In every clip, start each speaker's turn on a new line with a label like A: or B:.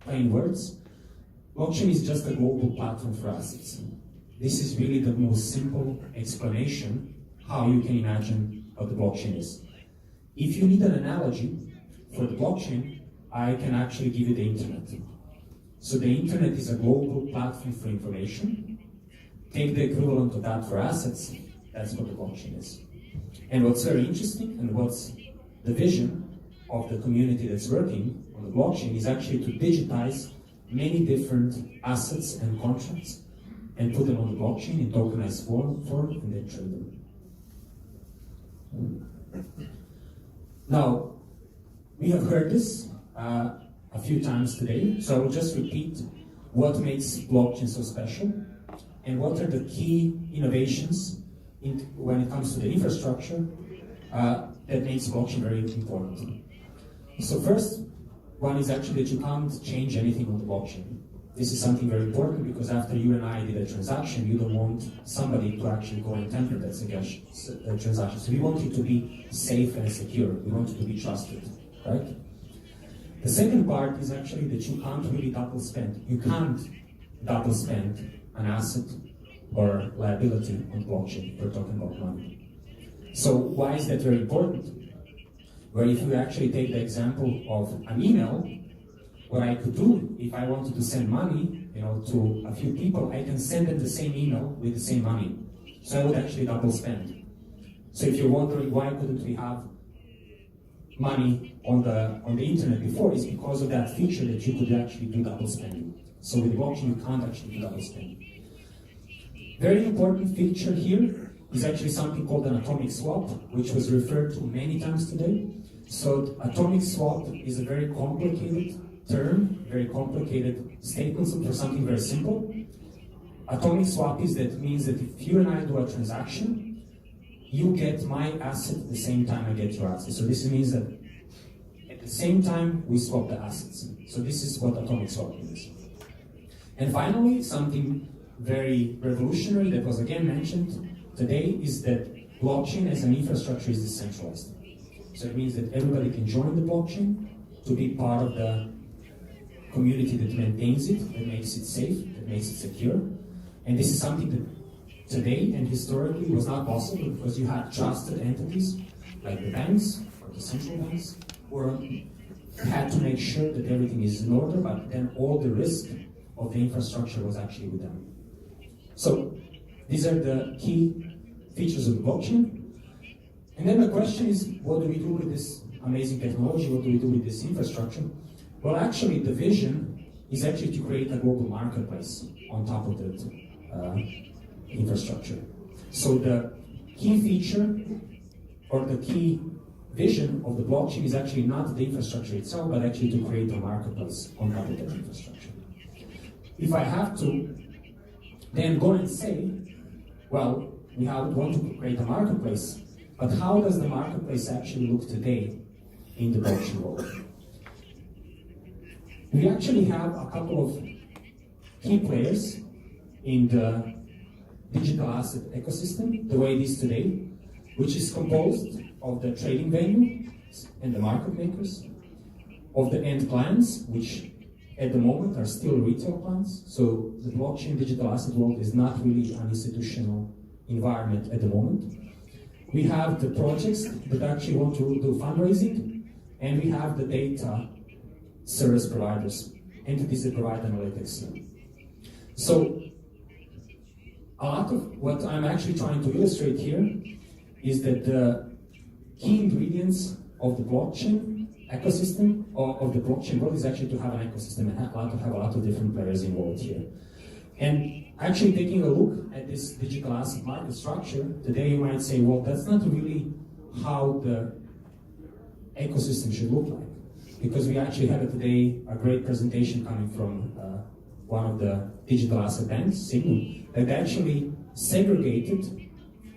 A: plain words, blockchain is just a global platform for assets. This is really the most simple explanation how you can imagine what the blockchain is. If you need an analogy for the blockchain, I can actually give you the internet. So the internet is a global platform for information. Take the equivalent of that for assets, that's what the blockchain is. And what's very interesting, and what's the vision of the community that's working on the blockchain, is actually to digitize many different assets and contracts and put them on the blockchain in tokenized form and then trade them. Now, we have heard this a few times today, so I will just repeat what makes blockchain so special and what are the key innovations when it comes to the infrastructure that makes blockchain very important. So first, one is actually that you can't change anything on the blockchain. This is something very important because after you and I did a transaction, you don't want somebody to actually go and tamper that transaction. So we want it to be safe and secure. We want it to be trusted, right? The second part is actually that you can't really double spend. You can't double spend an asset or liability on blockchain. We're talking about money. So why is that very important? Where if you actually take the example of an email, what I could do if I wanted to send money, to a few people, I can send them the same email with the same money. So I would actually double spend. So if you're wondering why couldn't we have money on the internet before, it's because of that feature that you could actually do double spending. So with blockchain, you can't actually do double spending. Very important feature here is actually something called an atomic swap, which was referred to many times today. So atomic swap is a very complicated term, very complicated statement for something very simple. Atomic swap means that if you and I do a transaction, you get my asset at the same time I get your asset. So this means that at the same time we swap the assets. So this is what atomic swap means. And finally, something very revolutionary that was again mentioned today is that blockchain as an infrastructure is decentralized. So it means that everybody can join the blockchain to be part of the community that maintains it, that makes it safe, that makes it secure. And this is something that today and historically was not possible because you had trusted entities like the banks or the central banks who had to make sure that everything is in order, but then all the risk of the infrastructure was actually with them. So these are the key features of the blockchain. And then the question is, what do we do with this amazing technology? What do we do with this infrastructure? Well, actually, the vision is actually to create a global marketplace on top of that infrastructure. So the key feature or the key vision of the blockchain is actually not the infrastructure itself, but actually to create a marketplace on top of that infrastructure. If I have to then go and say, well, we want to create a marketplace, but how does the marketplace actually look today in the blockchain world? We actually have a couple of key players in the digital asset ecosystem, the way it is today, which is composed of the trading venue and the market makers, of the end clients, which at the moment are still retail clients. So the blockchain digital asset world is not really an institutional environment at the moment. We have the projects that actually want to do fundraising, and we have the data service providers, entities that provide analytics. So a lot of what I'm actually trying to illustrate here is that the key ingredients of the blockchain ecosystem, or of the blockchain world, is actually to have an ecosystem and have a lot of different players involved here. And actually taking a look at this digital asset market structure, today you might say, well, that's not really how the ecosystem should look like. Because we actually have today a great presentation coming from one of the digital asset banks, Signal, that actually segregated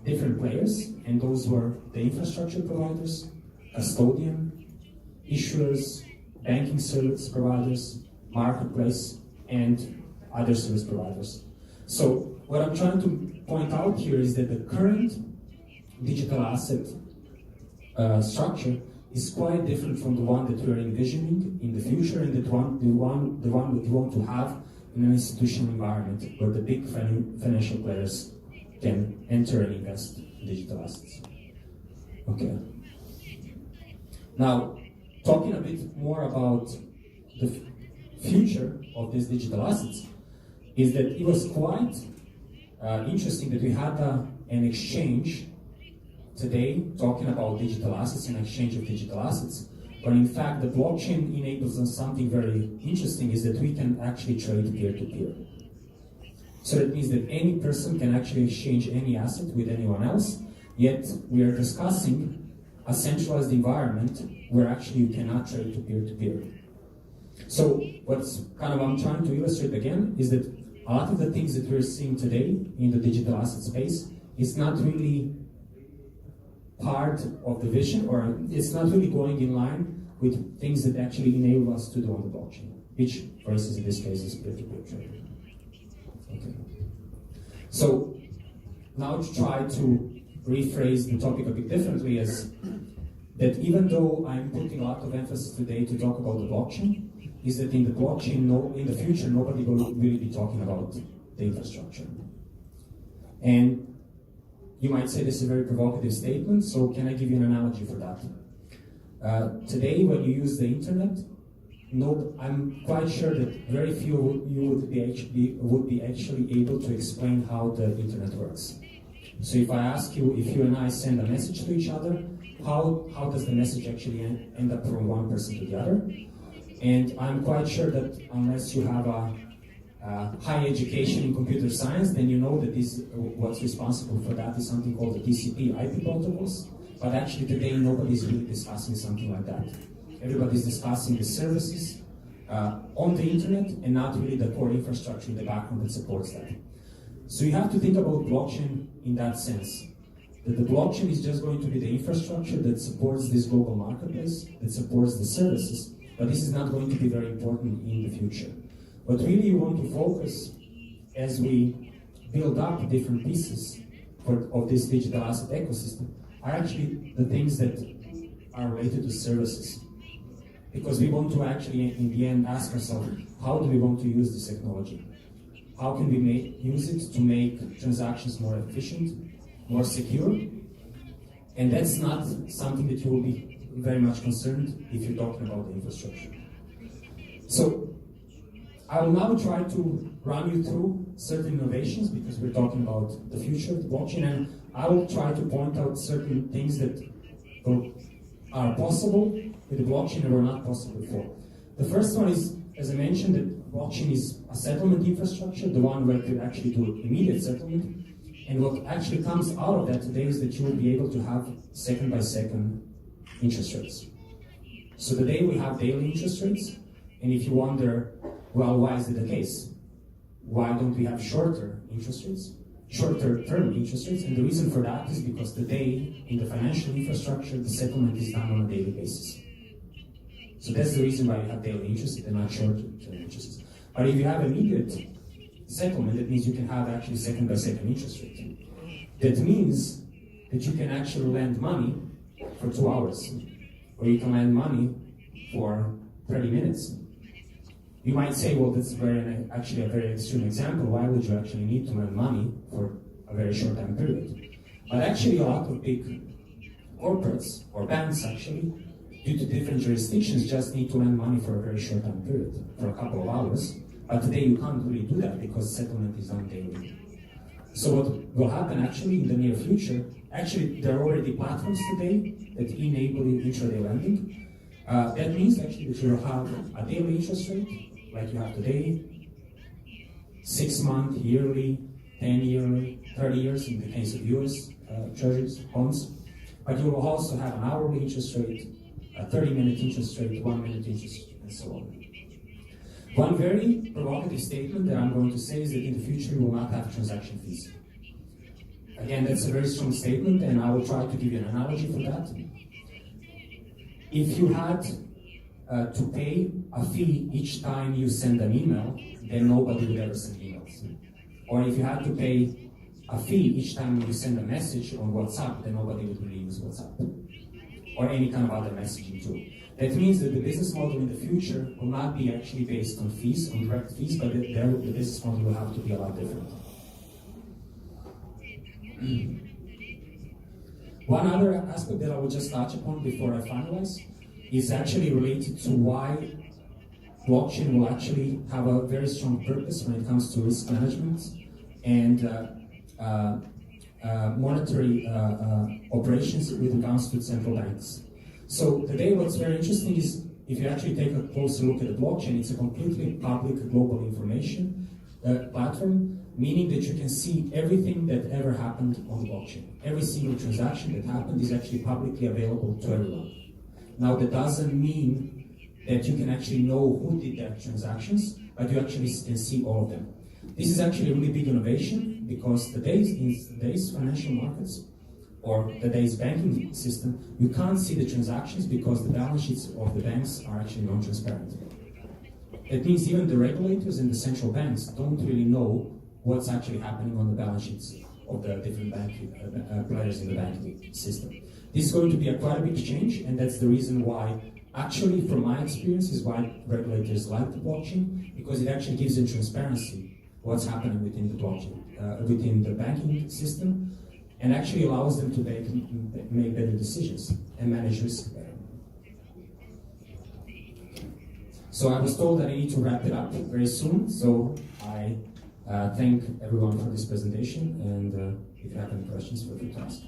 A: different players, and those were the infrastructure providers, custodian, issuers, banking service providers, marketplace, and other service providers. So what I'm trying to point out here is that the current digital asset structure is quite different from the one that we're envisioning in the future, and the one that we want to have in an institutional environment where the big financial players can enter and invest in digital assets. Okay. Now, talking a bit more about the future of these digital assets, is that it was quite interesting that we had an exchange today talking about digital assets and exchange of digital assets, when in fact the blockchain enables us something very interesting, is that we can actually trade peer-to-peer. So that means that any person can actually exchange any asset with anyone else, yet we are discussing a centralized environment where actually you cannot trade to peer-to-peer. So what's kind of I'm trying to illustrate again is that a lot of the things that we're seeing today in the digital asset space is not really part of the vision, or it's not really going in line with things that actually enable us to do on the blockchain, which, for instance, in this case is peer-to-peer trading. Okay. So now to try to rephrase the topic a bit differently, is that even though I'm putting a lot of emphasis today to talk about the blockchain, is that in the blockchain, in the future, nobody will really be talking about the infrastructure. And you might say this is a very provocative statement, so can I give you an analogy for that? Today, when you use the internet, I'm quite sure that very few of you would be actually able to explain how the internet works. So if I ask you, if you and I send a message to each other, how does the message actually end up from one person to the other? And I'm quite sure that unless you have a high education in computer science, then you know that what's responsible for that is something called the TCP/IP protocols. But actually today nobody's really discussing something like that. Everybody's discussing the services on the internet and not really the core infrastructure in the background that supports that. So you have to think about blockchain in that sense. That the blockchain is just going to be the infrastructure that supports this global marketplace, that supports the services, but this is not going to be very important in the future. What really you want to focus as we build up different pieces of this digital asset ecosystem are actually the things that are related to services. Because we want to actually, in the end, ask ourselves, how do we want to use this technology? How can we use it to make transactions more efficient, more secure? And that's not something that you will be very much concerned if you're talking about the infrastructure. So I will now try to run you through certain innovations, because we're talking about the future of the blockchain, and I will try to point out certain things that are possible with the blockchain and were not possible before. The first one is, as I mentioned, that blockchain is a settlement infrastructure, the one where you can actually do immediate settlement. And what actually comes out of that today is that you will be able to have second-by-second interest rates. So today we have daily interest rates, and if you wonder, well, why is it the case? Why don't we have shorter interest rates? Shorter-term interest rates, and the reason for that is because today, in the financial infrastructure, the settlement is done on a daily basis. So that's the reason why you have daily interest and not short-term interest. But if you have immediate settlement, that means you can have actually second-by-second interest rate. That means that you can actually lend money for 2 hours, or you can lend money for 30 minutes. You might say, well, that's actually a very extreme example. Why would you actually need to lend money for a very short time period? But actually, a lot of big corporates or banks actually, due to different jurisdictions, just need to lend money for a very short time period, for a couple of hours. But today you can't really do that because settlement is done daily. So what will happen actually in the near future, actually there are already platforms today that enable intraday lending. That means actually that you will have a daily interest rate like you have today, 6-month, yearly, 10-yearly, 30 years in the case of US treasuries, bonds. But you will also have an hourly interest rate, a 30-minute interest rate, 1-minute interest rate, and so on. One very provocative statement that I'm going to say is that in the future we will not have transaction fees. Again, that's a very strong statement, and I will try to give you an analogy for that. If you had to pay a fee each time you send an email, then nobody would ever send emails. Or if you had to pay a fee each time you send a message on WhatsApp, then nobody would really use WhatsApp. or any kind of other messaging tool. That means that the business model in the future will not be actually based on fees, on direct fees, but the business model will have to be a lot different. One other aspect that I will just touch upon before I finalize is actually related to why blockchain will actually have a very strong purpose when it comes to risk management and monetary operations with regards to central banks. So today what's very interesting is if you actually take a closer look at the blockchain, it's a completely public global information platform, meaning that you can see everything that ever happened on the blockchain. Every single transaction that happened is actually publicly available to everyone. Now that doesn't mean that you can actually know who did that transactions, but you actually can see all of them. This is actually a really big innovation because in today's financial markets or today's banking system, you can't see the transactions because the balance sheets of the banks are actually non-transparent. It means even the regulators and the central banks don't really know what's actually happening on the balance sheets of the different players in the banking system. This is going to be quite a big change, and that's the reason why, actually, from my experience, is why regulators like the blockchain, because it actually gives them transparency what's happening within the blockchain, within the banking system, and actually allows them to make better decisions and manage risk better. So I was told that I need to wrap it up very soon, so I thank everyone for this presentation, and if you have any questions, feel free to ask.